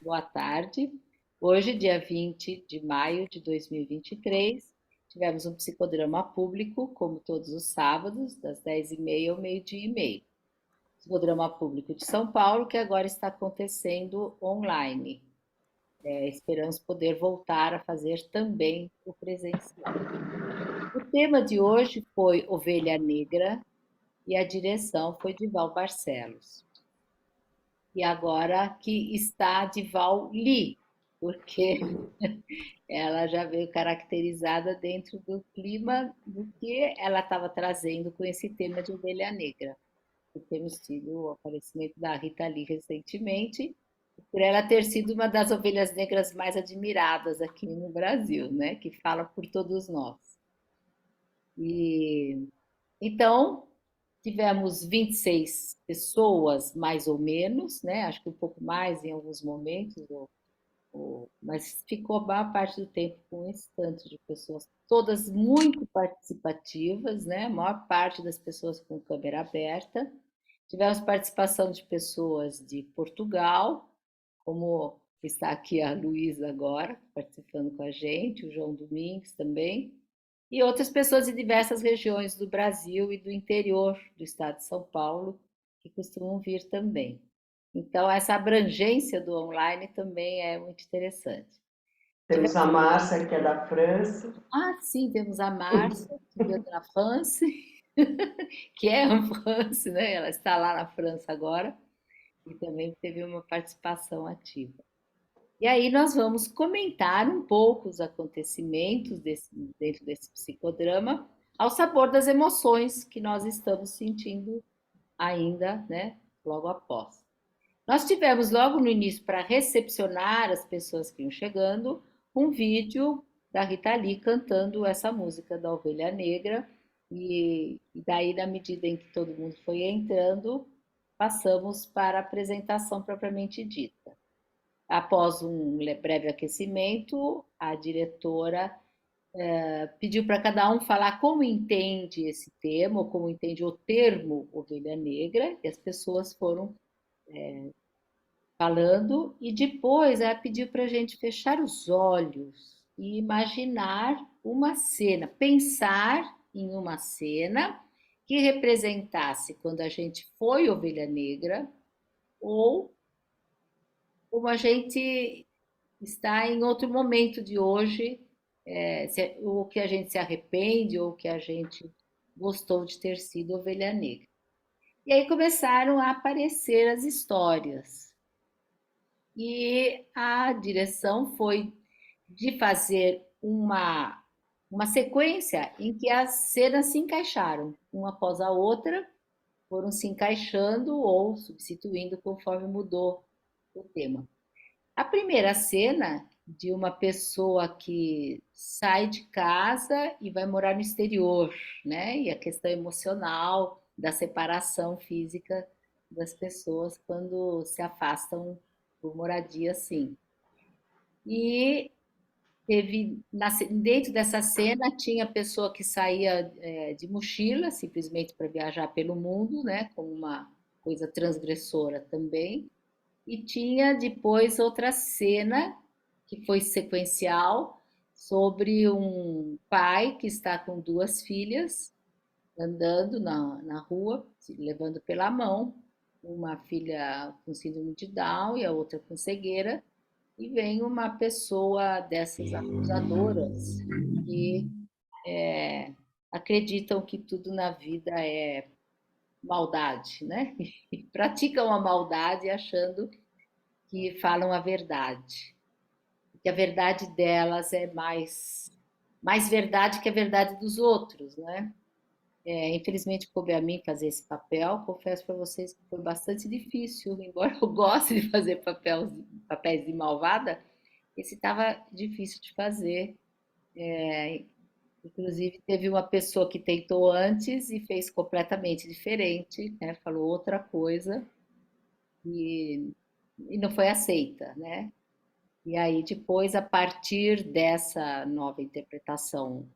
Boa tarde. Hoje, dia 20 de maio de 2023, tivemos um psicodrama público, como todos os sábados, das 10h30 ao meio-dia e meio. Psicodrama público de São Paulo, que agora está acontecendo online. Esperamos poder voltar a fazer também o presencial. O tema de hoje foi Ovelha Negra e a direção foi de Val Barcelos. E agora que está de Val Lee, porque ela já veio caracterizada dentro do clima do que ela estava trazendo com esse tema de Ovelha Negra. E temos tido o aparecimento da Rita Lee recentemente, por ela ter sido uma das ovelhas negras mais admiradas aqui no Brasil, né? Que fala por todos nós. E então tivemos 26 pessoas, mais ou menos, né? Acho que um pouco mais em alguns momentos, mas ficou a maior parte do tempo com esse tanto de pessoas, todas muito participativas, né? A maior parte das pessoas com câmera aberta. Tivemos participação de pessoas de Portugal, como está aqui a Luísa agora, participando com a gente, o João Domingues também, e outras pessoas de diversas regiões do Brasil e do interior do estado de São Paulo, que costumam vir também. Então, essa abrangência do online também é muito interessante. Temos a Márcia, que é da França. Sim, temos a Márcia, que veio da França, que é a France, né? Ela está lá na França agora e também teve uma participação ativa. E aí nós vamos comentar um pouco os acontecimentos dentro desse psicodrama, ao sabor das emoções que nós estamos sentindo ainda, né, logo após. Nós tivemos logo no início, para recepcionar as pessoas que iam chegando, um vídeo da Rita Lee cantando essa música da Ovelha Negra, e daí, na medida em que todo mundo foi entrando, passamos para a apresentação propriamente dita. Após um breve aquecimento, a diretora pediu para cada um falar como entende esse tema, ou como entende o termo ovelha negra, e as pessoas foram falando, e depois ela pediu para a gente fechar os olhos e imaginar uma cena, pensar em uma cena que representasse quando a gente foi ovelha negra, ou como a gente está em outro momento de hoje, o que a gente se arrepende ou o que a gente gostou de ter sido ovelha negra. E aí começaram a aparecer as histórias. E a direção foi de fazer uma sequência em que as cenas se encaixaram, uma após a outra, foram se encaixando ou substituindo conforme mudou o tema. A primeira cena de uma pessoa que sai de casa e vai morar no exterior, né? E a questão emocional da separação física das pessoas quando se afastam por moradia, assim. E dentro dessa cena tinha pessoa que saía de mochila, simplesmente para viajar pelo mundo, né? Como uma coisa transgressora também. E tinha depois outra cena, que foi sequencial, sobre um pai que está com duas filhas andando na rua, se levando pela mão, uma filha com síndrome de Down e a outra com cegueira, e vem uma pessoa dessas acusadoras que acreditam que tudo na vida é maldade, né? E praticam a maldade achando que falam a verdade, que a verdade delas é mais verdade que a verdade dos outros, né? Infelizmente coube a mim fazer esse papel. Confesso para vocês que foi bastante difícil, embora eu goste de fazer papéis de malvada, esse estava difícil de fazer. Inclusive teve uma pessoa que tentou antes e fez completamente diferente, né? Falou outra coisa e, e não foi aceita, né? E aí, depois, a partir dessa nova interpretação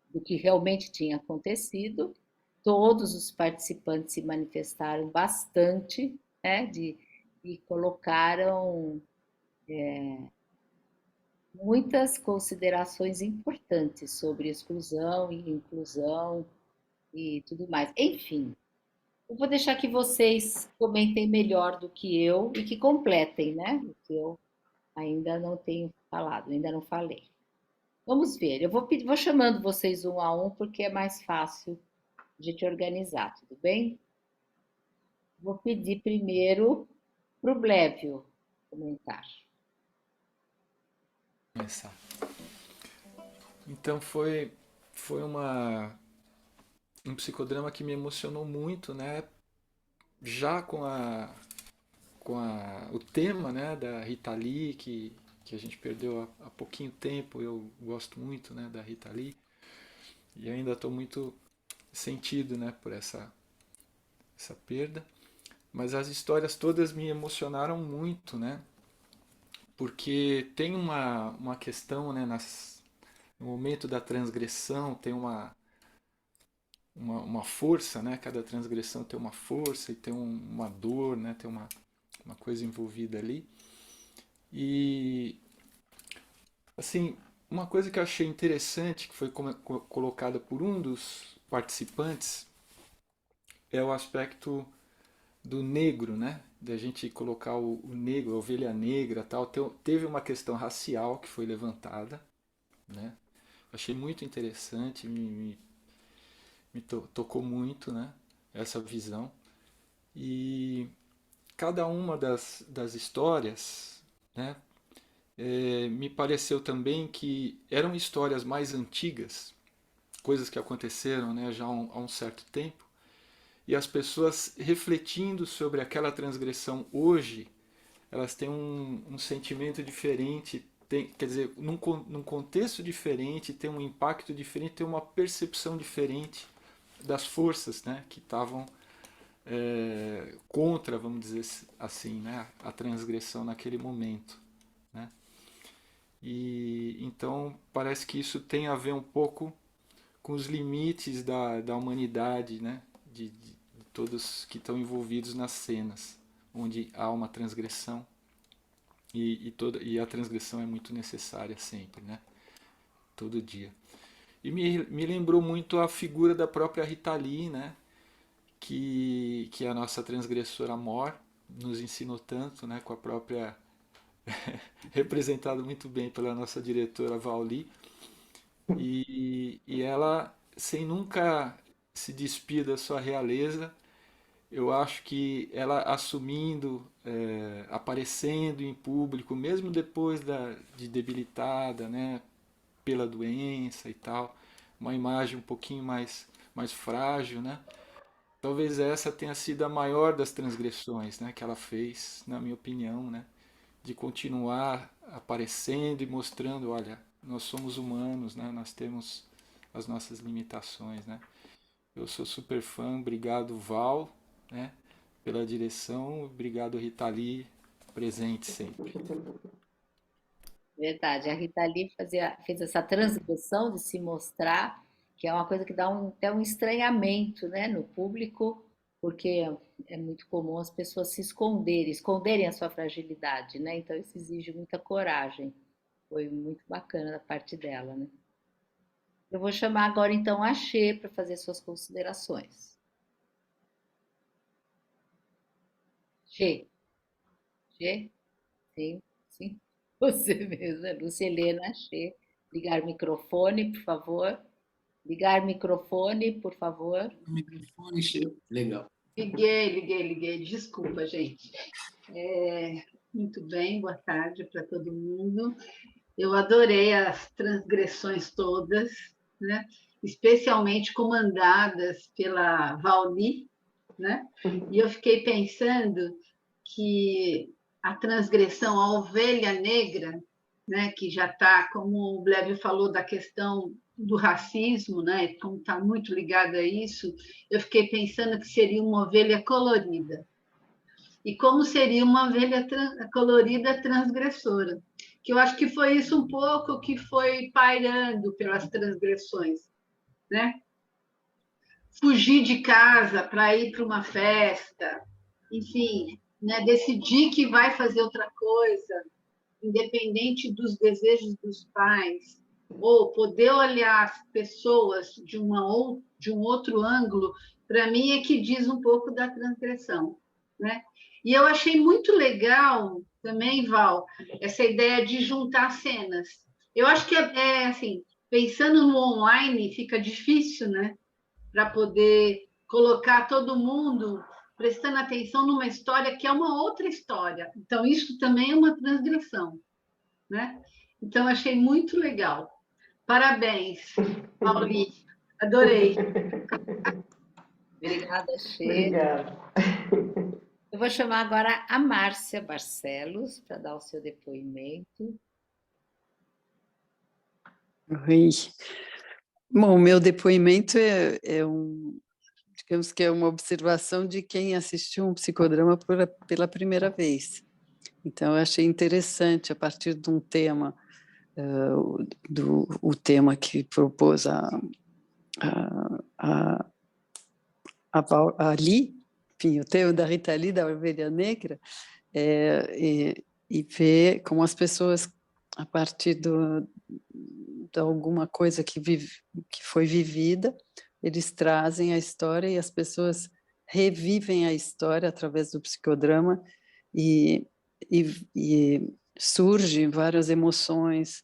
do que realmente tinha acontecido, todos os participantes se manifestaram bastante, né? E colocaram muitas considerações importantes sobre exclusão e inclusão e tudo mais. Enfim, eu vou deixar que vocês comentem melhor do que eu e que completem, né? O que eu ainda não tenho falado, ainda não falei. Vamos ver, vou chamando vocês um a um porque é mais fácil de te organizar, tudo bem? Vou pedir primeiro para o Blevio comentar. Começar. Então foi um psicodrama que me emocionou muito, né? Já o tema, né, da Rita Lee, que a gente perdeu há pouquinho tempo. Eu gosto muito, né, da Rita Lee e ainda estou muito sentido, né, por essa perda. Mas as histórias todas me emocionaram muito, né? Porque tem uma questão, né, no momento da transgressão, tem uma força, né? Cada transgressão tem uma força e tem uma dor, né? Tem uma coisa envolvida ali. E, assim, uma coisa que eu achei interessante, que foi colocada por um dos participantes, é o aspecto do negro, né? Da gente colocar o negro, a ovelha negra, tal. Teve uma questão racial que foi levantada, né? Achei muito interessante, tocou muito, né? Essa visão. E cada uma das histórias, né? Me pareceu também que eram histórias mais antigas, coisas que aconteceram, né, já há um certo tempo, e as pessoas refletindo sobre aquela transgressão hoje, elas têm um sentimento diferente, quer dizer, num contexto diferente, tem um impacto diferente, tem uma percepção diferente das forças, né, que estavam contra, vamos dizer assim, né, a transgressão naquele momento, né? E então parece que isso tem a ver um pouco com os limites da humanidade, né? De todos que estão envolvidos nas cenas, onde há uma transgressão e a transgressão é muito necessária sempre, né? Todo dia. E me lembrou muito a figura da própria Rita Lee, né? Que a nossa transgressora Mor nos ensinou tanto, né? Com a própria representado muito bem pela nossa diretora Vauli, e ela, sem nunca se despir da sua realeza, eu acho que ela assumindo, aparecendo em público, mesmo depois de debilitada, né, pela doença e tal, uma imagem um pouquinho mais frágil, né? Talvez essa tenha sido a maior das transgressões, né, que ela fez, na minha opinião, né? De continuar aparecendo e mostrando, olha, nós somos humanos, né? Nós temos as nossas limitações, né? Eu sou super fã, obrigado Val, né? Pela direção, obrigado Rita Lee, presente sempre. Verdade, a Rita Lee fez essa transgressão de se mostrar, que é uma coisa que dá até um estranhamento, né, no público, porque é muito comum as pessoas se esconderem a sua fragilidade, né? Então isso exige muita coragem. Foi muito bacana da parte dela, né? Eu vou chamar agora então a Xê para fazer suas considerações. Xê, Xê, sim, sim. Você mesma, Lúcia Helena Xê. Ligar o microfone, por favor. Ligar microfone, por favor. O microfone chegou. Legal. Liguei. Desculpa, gente. Muito bem, boa tarde para todo mundo. Eu adorei as transgressões todas, né? Especialmente comandadas pela Valni, né? E eu fiquei pensando que a transgressão, a ovelha negra, né, que já está, como o Blevio falou, da questão do racismo, né, como está muito ligada a isso, eu fiquei pensando que seria uma ovelha colorida. E como seria uma ovelha colorida transgressora. Que eu acho que foi isso um pouco que foi pairando pelas transgressões, né? Fugir de casa para ir para uma festa, enfim, né, decidir que vai fazer outra coisa, independente dos desejos dos pais, ou poder olhar as pessoas de um outro ângulo, para mim é que diz um pouco da transgressão, né? E eu achei muito legal também, Val, essa ideia de juntar cenas. Eu acho que assim, pensando no online fica difícil, né? Para poder colocar todo mundo prestando atenção numa história que é uma outra história. Então, isso também é uma transgressão, né? Então, achei muito legal. Parabéns, Pauli. Adorei. Obrigada, Xê. Obrigada. Eu vou chamar agora a Márcia Barcelos para dar o seu depoimento. Oi. Bom, o meu depoimento digamos que é uma observação de quem assistiu um psicodrama pela primeira vez. Então, eu achei interessante, a partir de um tema, o tema que propôs a Li, enfim, o tema da Rita Lee, da Ovelha Negra, e ver como as pessoas, a partir de alguma coisa que foi vivida, eles trazem a história e as pessoas revivem a história através do psicodrama e surgem várias emoções,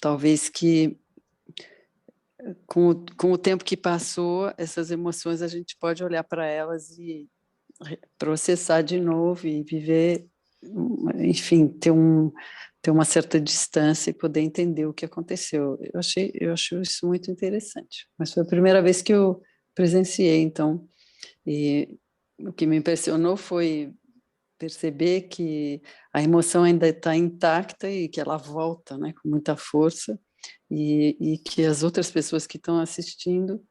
talvez que com o tempo que passou, essas emoções a gente pode olhar para elas e processar de novo e viver, enfim, ter uma certa distância e poder entender o que aconteceu. Eu acho isso muito interessante. Mas foi a primeira vez que eu presenciei, então, e o que me impressionou foi perceber que a emoção ainda está intacta e que ela volta, né, com muita força, e que as outras pessoas que estão assistindo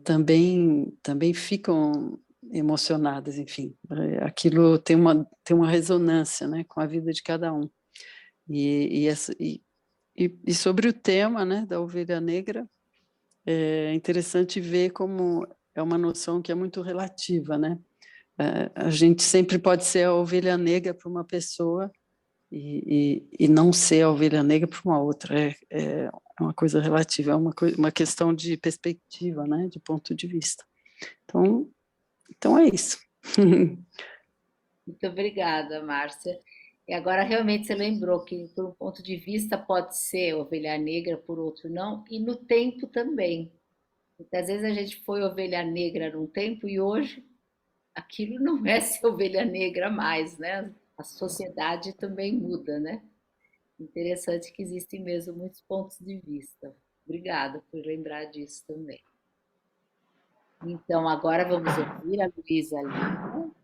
também ficam emocionadas, enfim, aquilo tem uma ressonância, né, com a vida de cada um. E sobre o tema, né, da ovelha negra, é interessante ver como é uma noção que é muito relativa, né? A gente sempre pode ser a ovelha negra para uma pessoa e não ser a ovelha negra para uma outra. É uma coisa relativa, é uma questão de perspectiva, né, de ponto de vista. Então é isso. Muito obrigada, Márcia. E agora realmente você lembrou que, por um ponto de vista, pode ser ovelha negra, por outro não, e no tempo também. Muitas vezes a gente foi ovelha negra num tempo e hoje aquilo não é ser ovelha negra mais, né? A sociedade também muda, né? Interessante que existem mesmo muitos pontos de vista. Obrigada por lembrar disso também. Então, agora vamos ouvir a Luísa Lima,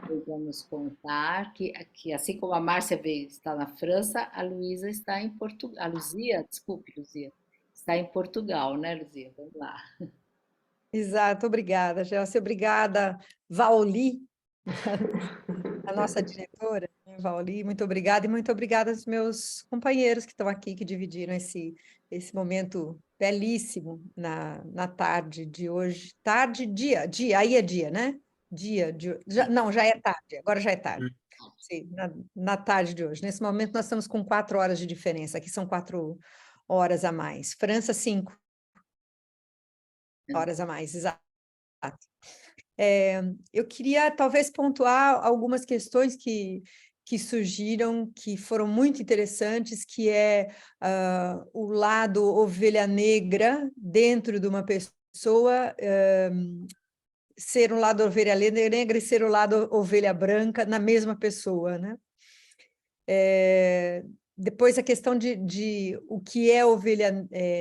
que vai nos contar que, assim como a Márcia está na França, a Luísa está em Portugal. A Luzia, desculpe, Luzia, está em Portugal, né, Luzia? Vamos lá. Exato, obrigada, Gelsi. Obrigada, Vaoli, a nossa diretora, né, Vaoli, muito obrigada, e muito obrigada aos meus companheiros que estão aqui, que dividiram esse momento belíssimo na tarde de hoje. Tarde, dia, aí é dia, né? Não, já é tarde, agora já é tarde. Sim, na tarde de hoje. Nesse momento, nós estamos com 4 horas de diferença, aqui são 4 horas a mais. França, 5 horas a mais, exato. Eu queria talvez pontuar algumas questões que surgiram, que foram muito interessantes, que é o lado ovelha negra dentro de uma pessoa, ser um lado ovelha negra e ser o lado ovelha branca na mesma pessoa, né? Depois a questão de o que é ovelha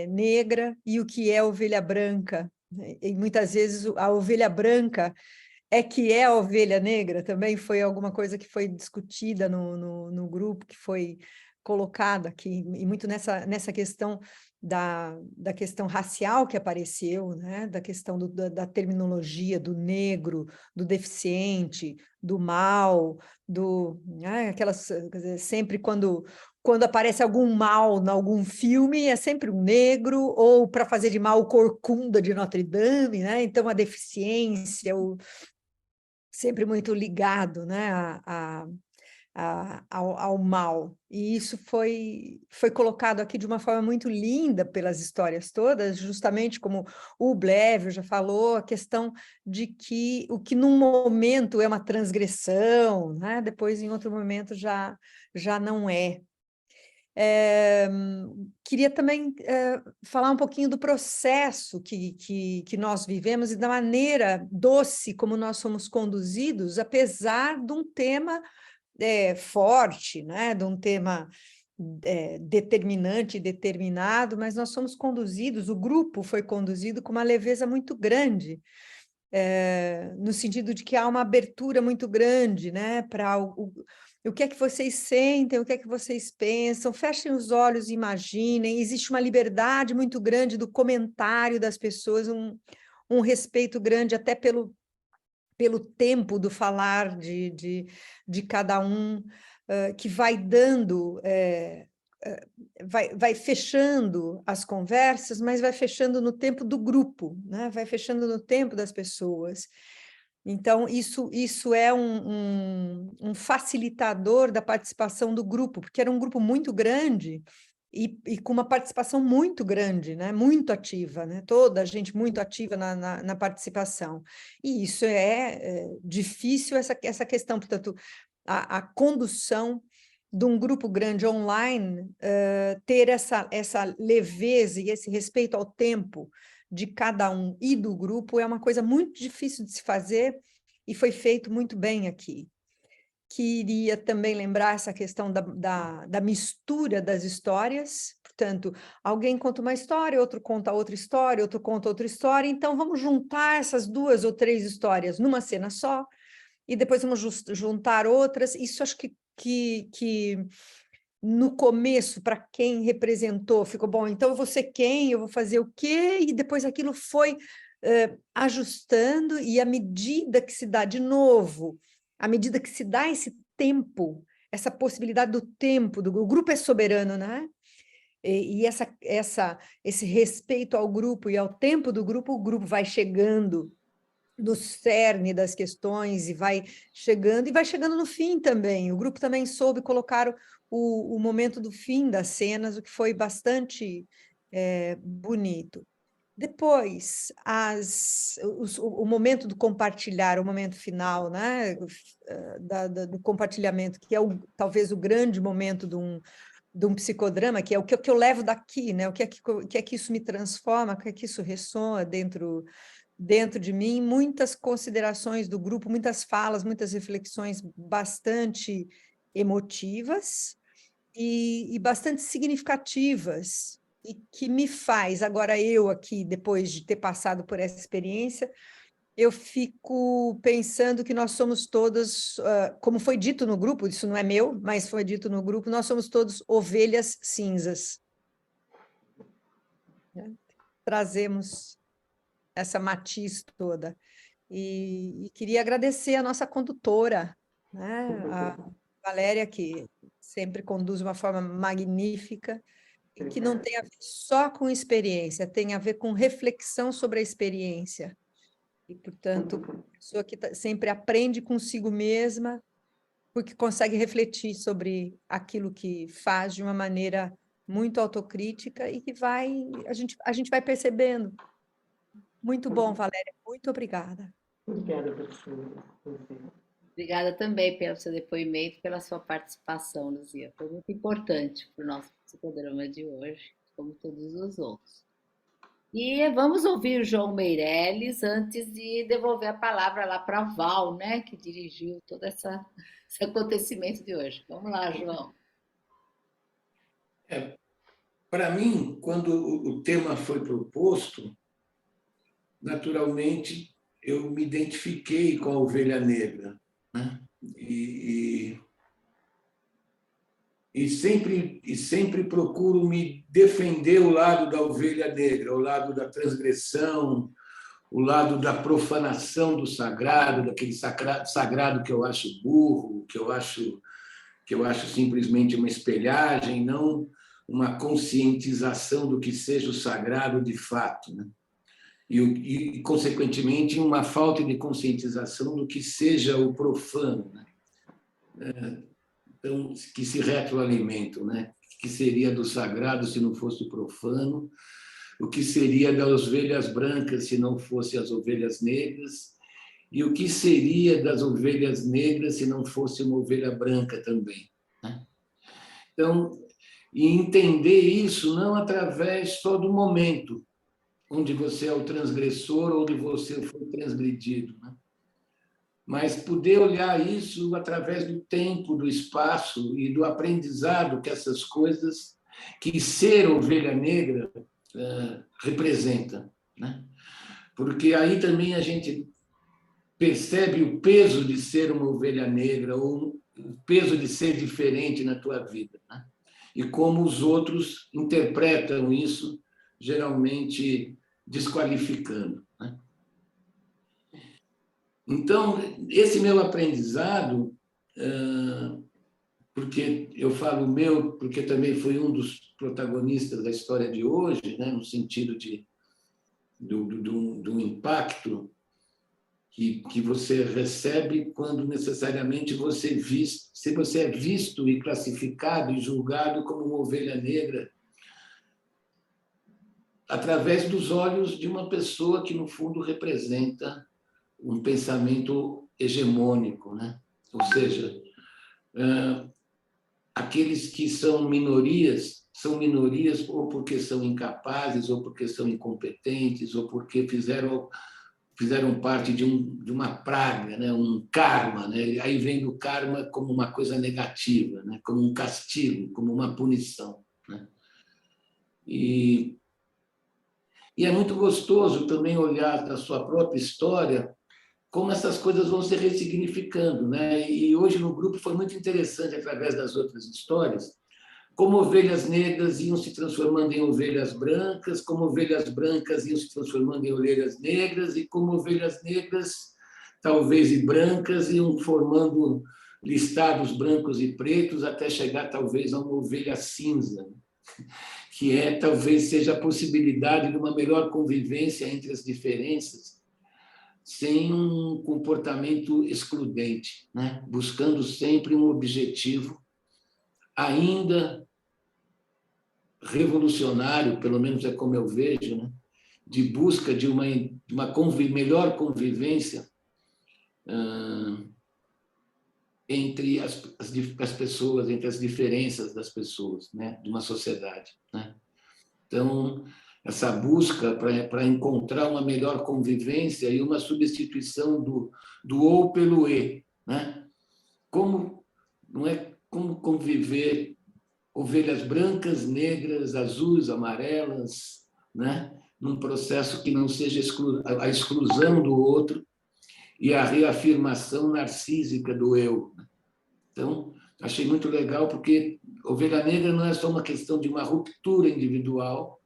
negra e o que é ovelha branca, né? E muitas vezes a ovelha branca que é a ovelha negra, também foi alguma coisa que foi discutida no grupo, que foi colocada aqui, e muito nessa questão da questão racial que apareceu, né? Da questão da terminologia, do negro, do deficiente, do mal, aquelas, quer dizer, sempre quando aparece algum mal em algum filme, é sempre um negro, ou para fazer de mal o Corcunda de Notre Dame, né? Então a deficiência, sempre muito ligado, né, ao mal. E isso foi colocado aqui de uma forma muito linda pelas histórias todas, justamente como o Blevio já falou, a questão de que o que num momento é uma transgressão, né, depois em outro momento já não é. Queria também falar um pouquinho do processo que nós vivemos e da maneira doce como nós somos conduzidos, apesar de um tema forte, né? De um tema determinante e determinado, mas nós somos conduzidos, o grupo foi conduzido com uma leveza muito grande, no sentido de que há uma abertura muito grande, né, para o que é que vocês sentem, o que é que vocês pensam, fechem os olhos e imaginem, existe uma liberdade muito grande do comentário das pessoas, um respeito grande até pelo tempo do falar de cada um, que vai dando, vai fechando as conversas, mas vai fechando no tempo do grupo, né? Vai fechando no tempo das pessoas. Então, isso é um facilitador da participação do grupo, porque era um grupo muito grande e com uma participação muito grande, né? Muito ativa, né? Toda a gente muito ativa na participação. E isso é difícil, essa questão, portanto, a condução de um grupo grande online, ter essa leveza e esse respeito ao tempo de cada um e do grupo é uma coisa muito difícil de se fazer e foi feito muito bem aqui. Queria também lembrar essa questão da mistura das histórias, portanto, alguém conta uma história, outro conta outra história, outro conta outra história, então vamos juntar essas 2 ou 3 histórias numa cena só, e depois vamos juntar outras. Isso acho que no começo, para quem representou, ficou bom, então eu vou ser quem, eu vou fazer o quê, e depois aquilo foi ajustando, e à medida que se dá, de novo, à medida que se dá esse tempo, essa possibilidade do tempo, o grupo é soberano, né? E esse respeito ao grupo e ao tempo do grupo, o grupo vai chegando no cerne das questões e vai chegando no fim também. O grupo também soube colocar o momento do fim das cenas, o que foi bastante bonito. Depois, o momento do compartilhar, o momento final, né, do compartilhamento, que é talvez o grande momento de um psicodrama, que é o que eu levo daqui, né, o que é que isso me transforma, o que é que isso ressoa dentro de mim, muitas considerações do grupo, muitas falas, muitas reflexões bastante emotivas e bastante significativas, e que me faz, agora eu aqui, depois de ter passado por essa experiência, eu fico pensando que nós somos todos, como foi dito no grupo, isso não é meu, mas foi dito no grupo, nós somos todos ovelhas cinzas. Trazemos essa matiz toda. E queria agradecer a nossa condutora, né? A Valéria, que sempre conduz de uma forma magnífica, e que não tem a ver só com experiência, tem a ver com reflexão sobre a experiência. E, portanto, a pessoa que sempre aprende consigo mesma, porque consegue refletir sobre aquilo que faz de uma maneira muito autocrítica e que a gente vai percebendo. Muito bom, Valéria. Muito obrigada. Obrigada, professora. Obrigada também pelo seu depoimento, pela sua participação, Luzia. Foi muito importante para o nosso psicodrama de hoje, como todos os outros. E vamos ouvir o João Meirelles antes de devolver a palavra lá para a Val, né, que dirigiu todo esse acontecimento de hoje. Vamos lá, João. Para mim, quando o tema foi proposto, naturalmente eu me identifiquei com a ovelha negra, né? E sempre procuro me defender o lado da ovelha negra, o lado da transgressão, o lado da profanação do sagrado, daquele sagrado que eu acho burro, que eu acho simplesmente uma espelhagem, não uma conscientização do que seja o sagrado de fato, né? consequentemente, uma falta de conscientização do que seja o profano, né? Então, que se retroalimentam, né? O que seria do sagrado se não fosse o profano, o que seria das ovelhas brancas se não fosse as ovelhas negras, e o que seria das ovelhas negras se não fosse uma ovelha branca também, né? Então, e entender isso não através só do momento, onde você é o transgressor ou onde você foi transgredido, né? Mas poder olhar isso através do tempo, do espaço e do aprendizado que essas coisas, que ser ovelha negra representa, né? Porque aí também a gente percebe o peso de ser uma ovelha negra ou o peso de ser diferente na tua vida, né? E como os outros interpretam isso, geralmente desqualificando, né? Então, esse meu aprendizado, porque eu falo meu, porque também fui um dos protagonistas da história de hoje, né, no sentido do impacto que você recebe quando necessariamente se você é visto e classificado e julgado como uma ovelha negra através dos olhos de uma pessoa que, no fundo, representa um pensamento hegemônico, né? Ou seja, aqueles que são minorias ou porque são incapazes, ou porque são incompetentes, ou porque fizeram parte de uma praga, né? Um karma, né? Aí vem do karma como uma coisa negativa, né? Como um castigo, como uma punição, né? E é muito gostoso também olhar da sua própria história como essas coisas vão se ressignificando, né? E hoje no grupo foi muito interessante, através das outras histórias, como ovelhas negras iam se transformando em ovelhas brancas, como ovelhas brancas iam se transformando em ovelhas negras, e como ovelhas negras, talvez e brancas, iam formando listados brancos e pretos, até chegar talvez a uma ovelha cinza, que talvez seja a possibilidade de uma melhor convivência entre as diferenças, sem um comportamento excludente, né? Buscando sempre um objetivo ainda revolucionário, pelo menos é como eu vejo, né? De busca de uma melhor convivência entre as pessoas, entre as diferenças das pessoas, né? De uma sociedade, né? Então, essa busca para encontrar uma melhor convivência e uma substituição do ou pelo e, né? Não é como conviver ovelhas brancas, negras, azuis, amarelas, né? Num processo que não seja a exclusão do outro e a reafirmação narcísica do eu. Então, achei muito legal, porque ovelha negra não é só uma questão de uma ruptura individual,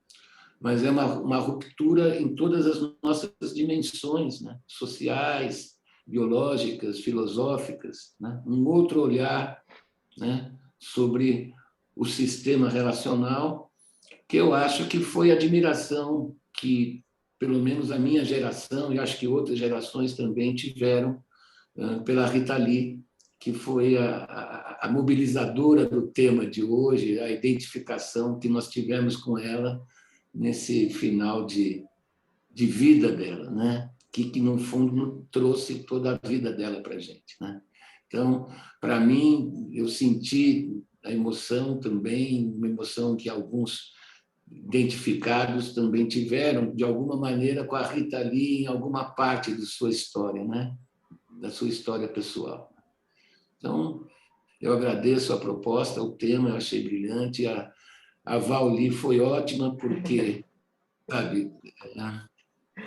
mas é uma ruptura em todas as nossas dimensões, né? Sociais, biológicas, filosóficas, né? Um outro olhar, né? Sobre o sistema relacional, que eu acho que foi a admiração que, pelo menos a minha geração, e acho que outras gerações também tiveram, pela Rita Lee, que foi a mobilizadora do tema de hoje, a identificação que nós tivemos com ela nesse final de vida dela, né? Que no fundo trouxe toda a vida dela para a gente, né? Então, para mim, eu senti a emoção também, uma emoção que alguns identificados também tiveram, de alguma maneira, com a Rita Lee em alguma parte de sua história, né? Da sua história pessoal. Então, eu agradeço a proposta, o tema, eu achei brilhante, a Val Lee foi ótima, porque, sabe,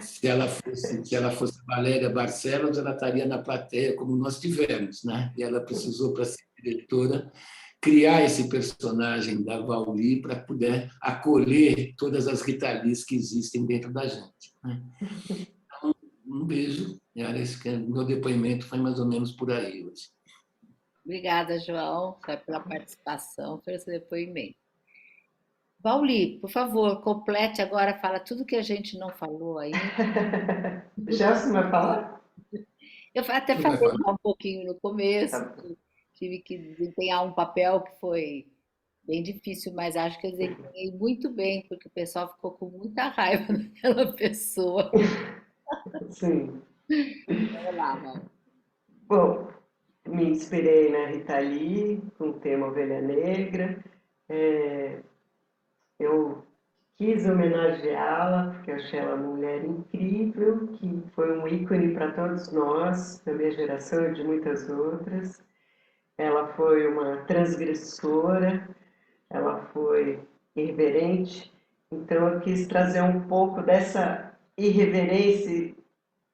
se ela fosse Valéria Barcelos, ela estaria na plateia, como nós tivemos, né? E ela precisou, para ser diretora, criar esse personagem da Val Lee para poder acolher todas as Rita Lees que existem dentro da gente, né? Então, um beijo. Meu depoimento foi mais ou menos por aí hoje. Obrigada, João, pela participação, pelo seu depoimento. Bauli, por favor, complete agora, fala tudo que a gente não falou aí. Gelson vai falar? Eu até Você vai falei falar? um pouquinho no começo, Tá. tive que desempenhar um papel que foi bem difícil, mas acho que eu desempenhei muito bem, porque o pessoal ficou com muita raiva daquela pessoa. Sim. Vamos lá, Val. Bom, me inspirei na Rita Lee, com o tema Ovelha Negra. Eu quis homenageá-la, porque eu achei ela uma mulher incrível, que foi um ícone para todos nós, da minha geração e de muitas outras. Ela foi uma transgressora, ela foi irreverente, então eu quis trazer um pouco dessa irreverência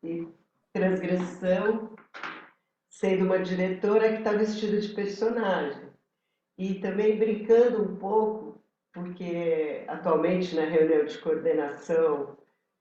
e transgressão, sendo uma diretora que está vestida de personagem. E também brincando um pouco, porque atualmente na reunião de coordenação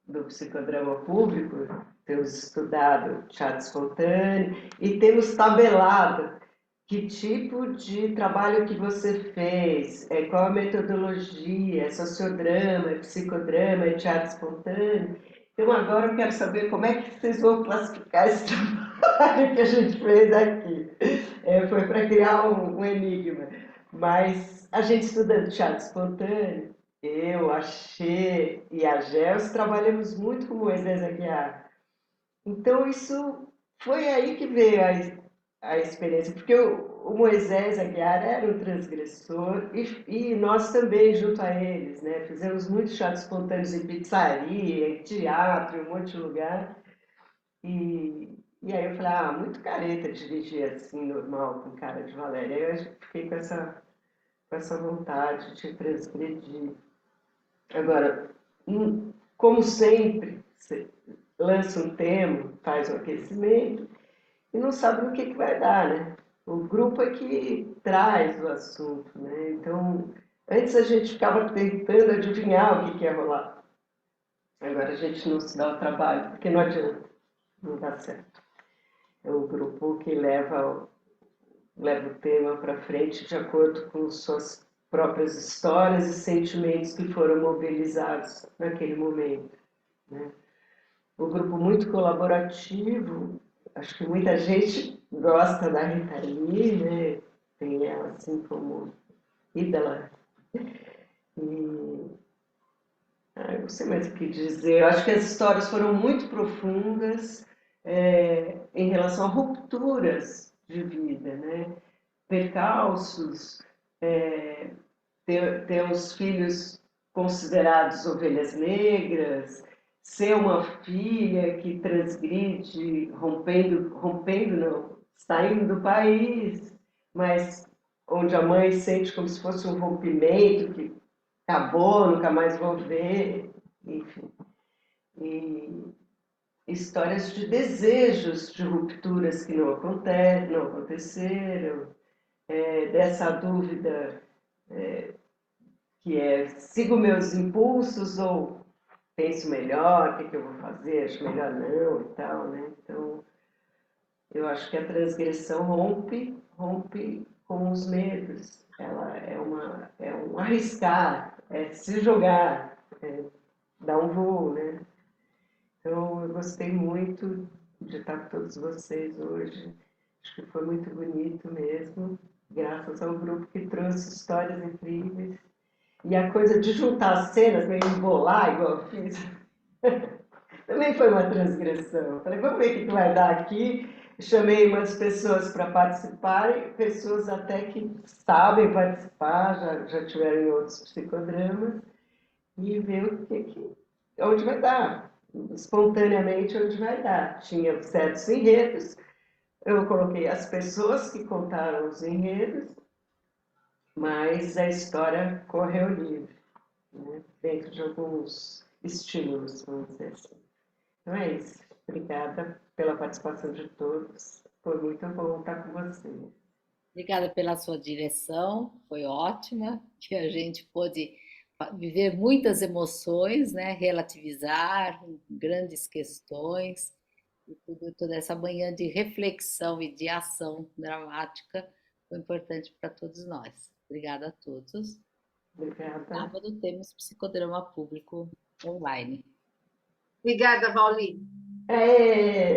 do psicodrama público, temos estudado teatro espontâneo e temos tabelado que tipo de trabalho que você fez, qual a metodologia, é sociodrama, é psicodrama, é teatro espontâneo. Então agora eu quero saber como é que vocês vão classificar esse trabalho que a gente fez aqui. Foi para criar um enigma. Mas a gente estudando teatro espontâneo, eu, a Xê e a Gels trabalhamos muito com Moisés Aguiar. Então isso foi aí que veio a experiência, porque o Moisés Aguiar era um transgressor e nós também junto a eles, né? Fizemos muitos teatros espontâneos em pizzaria, em teatro, em um monte de lugar. E aí eu falei, muito careta dirigir assim, normal, com cara de Valéria. Aí eu fiquei com essa vontade de transgredir. Agora, como sempre, você lança um tema, faz um aquecimento e não sabe no que vai dar, né? O grupo é que traz o assunto, né? Então, antes a gente ficava tentando adivinhar o que ia rolar. Agora a gente não se dá o trabalho, porque não adianta, não dá certo. É o grupo que leva o tema para frente de acordo com suas próprias histórias e sentimentos que foram mobilizados naquele momento, né? Um grupo muito colaborativo, acho que muita gente gosta da Rita Lee, né? Tem ela assim como ídola. E eu não sei mais o que dizer. Eu acho que as histórias foram muito profundas em relação a rupturas de vida, né? Percalços, ter os filhos considerados ovelhas negras, ser uma filha que transgride, rompendo não, saindo do país, mas onde a mãe sente como se fosse um rompimento que acabou, nunca mais vou ver, enfim. E histórias de desejos de rupturas que não aconteceram, dessa dúvida que sigo meus impulsos ou penso melhor, o que eu vou fazer, acho melhor não e tal, né? Então, eu acho que a transgressão rompe com os medos. Ela é um arriscar, é se jogar, dar um voo, né? Então, eu gostei muito de estar com todos vocês hoje. Acho que foi muito bonito mesmo, graças ao grupo que trouxe histórias incríveis. E a coisa de juntar as cenas, meio embolar, igual eu fiz, também foi uma transgressão. Falei, vamos ver o que vai dar aqui. Chamei umas pessoas para participarem, pessoas até que sabem participar, já tiveram em outros psicodramas, e ver onde vai dar, espontaneamente onde vai dar. Tinha certos enredos, eu coloquei as pessoas que contaram os enredos, mas a história correu livre, né? Dentro de alguns estímulos, vamos dizer assim. Então é isso. Obrigada pela participação de todos. Foi muito bom estar com vocês. Obrigada pela sua direção, foi ótima, que a gente pôde viver muitas emoções, né? Relativizar grandes questões, e toda essa manhã de reflexão e de ação dramática foi importante para todos nós. Obrigada a todos. Obrigada. Sábado temos psicodrama público online. Obrigada, Pauli. É.